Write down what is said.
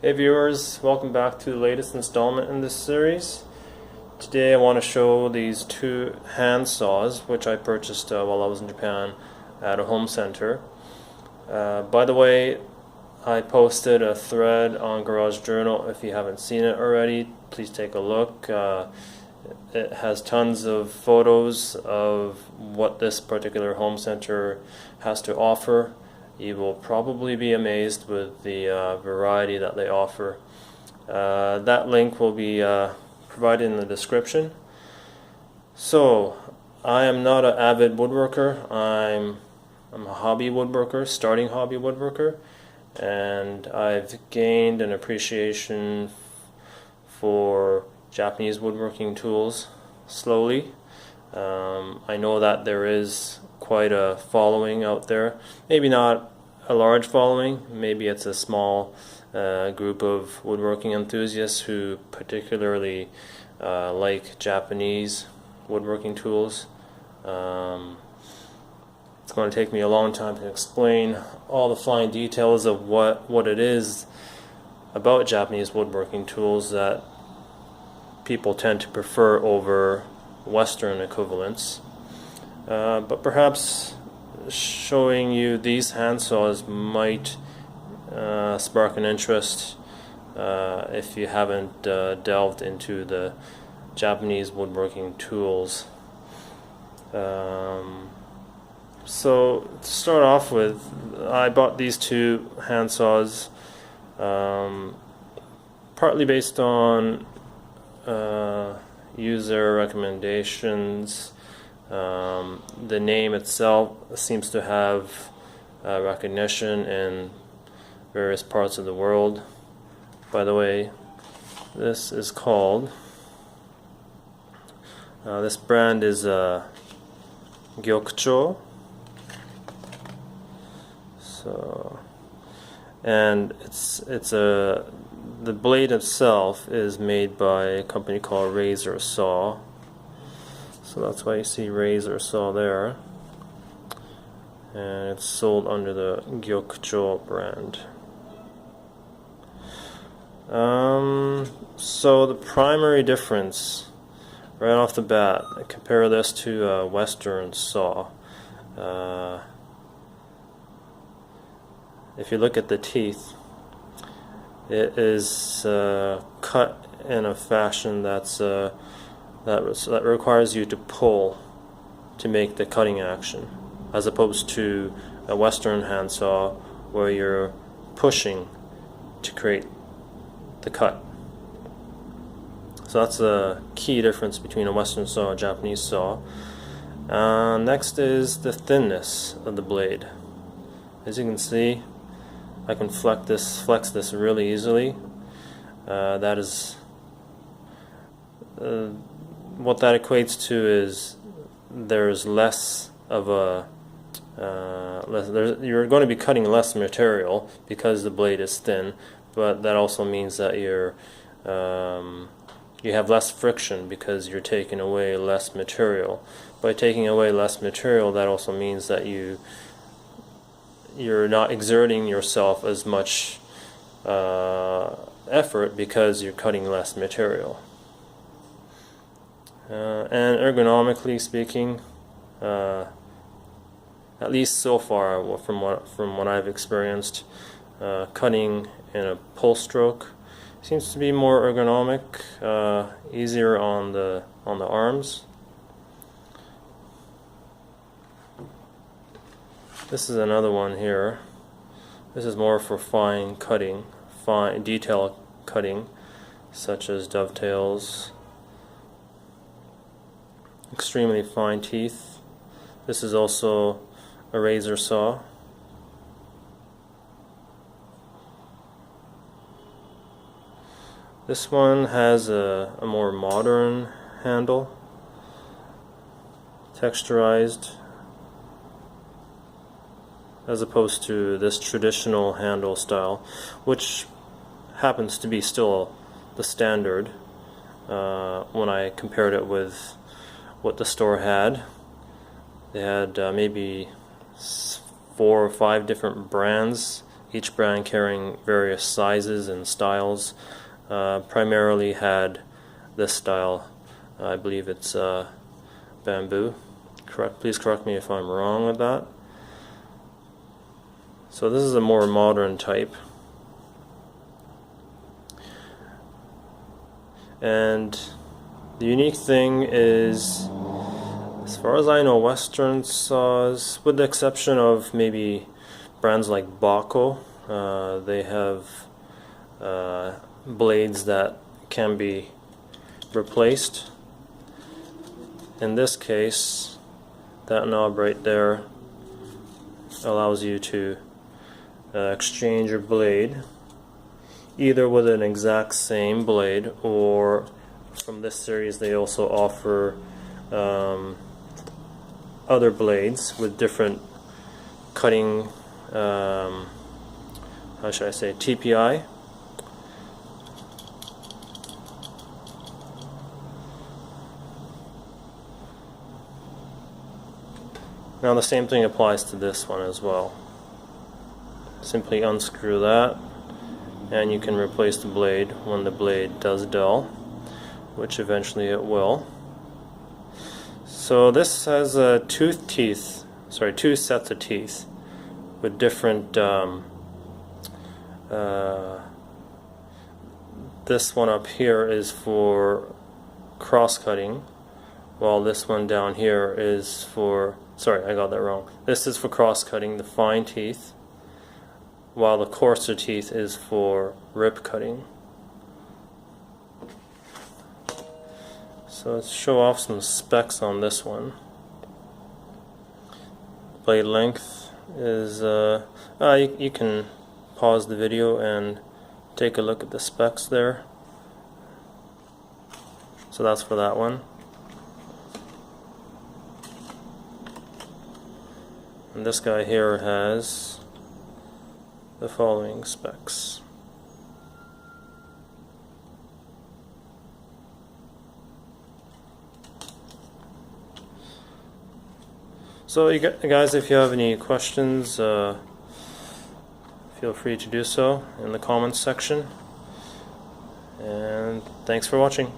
Hey viewers, welcome back to the latest installment in this series. Today I want to show these two hand saws which I purchased while I was in Japan at a home center. By the way, I posted a thread on GarageJournal. If you haven't seen it already, please take a look. It has tons of photos of what this particular home center has to offer. You will probably be amazed with the variety that they offer. That link will be provided in the description. So, I am not an avid woodworker. I'm a hobby woodworker, starting hobby woodworker, and I've gained an appreciation for Japanese woodworking tools slowly. I know that there is quite a following out there. Maybe not a large following, maybe it's a small group of woodworking enthusiasts who particularly like Japanese woodworking tools. It's going to take me a long time to explain all the fine details of what it is about Japanese woodworking tools that people tend to prefer over Western equivalents. But perhaps showing you these hand saws might spark an interest if you haven't delved into the Japanese woodworking tools. So to start off with, I bought these two hand saws partly based on user recommendations. The name itself seems to have recognition in various parts of the world. By the way, this is called, this brand is Gyokucho. So, and the blade itself is made by a company called Razorsaw. So that's why you see Razorsaw there. And it's sold under the Gyokucho brand. So the primary difference, right off the bat, I compare this to a Western saw. If you look at the teeth, it is cut in a fashion that requires you to pull to make the cutting action, as opposed to a Western hand saw where you're pushing to create the cut. So that's a key difference between a Western saw and a Japanese saw. Next is the thinness of the blade. As you can see, I can flex this really easily. That is what that equates to is there's less of a you're going to be cutting less material because the blade is thin, but that also means that you have less friction because you're taking away less material. By taking away less material, that also means that you're not exerting yourself as much effort because you're cutting less material. And ergonomically speaking, at least so far from what I've experienced, cutting in a pull stroke seems to be more ergonomic, easier on the arms. This is another one here. This is more for fine cutting, fine detail cutting, such as dovetails. Extremely fine teeth. This is also a razor saw. This one has a more modern handle, texturized, as opposed to this traditional handle style, which happens to be still the standard when I compared it with what the store had. They had maybe 4 or 5 different brands each brand carrying various sizes and styles. Primarily had this style. I believe it's bamboo. Please correct me if I'm wrong with that. So this is a more modern type. And the unique thing is, as far as I know, Western saws, with the exception of maybe brands like Bako, they have blades that can be replaced. In this case, that knob right there allows you to exchange your blade either with an exact same blade, or from this series they also offer other blades with different cutting, how should I say, TPI. Now the same thing applies to this one as well. Simply unscrew that and you can replace the blade when the blade does dull, which eventually it will. So this has two sets of teeth with different this one up here is for cross cutting, while this one down here is for, sorry, I got that wrong. This is for cross cutting, the fine teeth, while the coarser teeth is for rip cutting. So let's show off some specs on this one. Blade length is, you can pause the video and take a look at the specs there. So that's for that one. And this guy here has the following specs. So you guys, if you have any questions, feel free to do so in the comments section. And thanks for watching.